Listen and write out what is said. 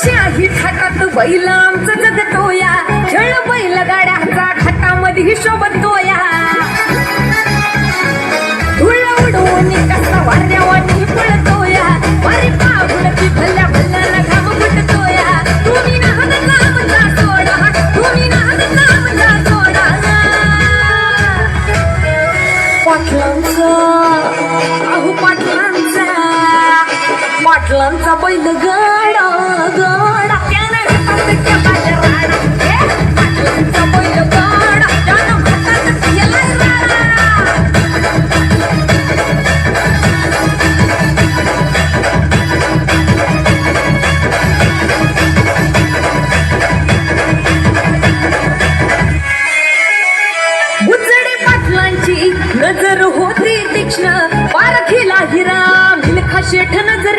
शाही थाटात बैल आमचं जगतोया खेळ बैल गाड्याचा घाटामध्ये शोभतोया धुळ उडवून कसा वाऱ्यावानी पळतोया वारी पाहुणती भल्या भल्याला घाम फुटतोया तुम्ही नाहन आमचा सोडा तुम्ही नाहन आमचा सोडा पाटलांचा अहो पाटलांचा पाटलांचा बैल गाडा गाडा त्यानं घाटात केला राडा पाटलांचा बैल गाडा त्यानं घाटात केला राडा उजडे पाटलांची नजर होती तीक्ष्ण पारखीला हिरा मिलखा शेठ नजर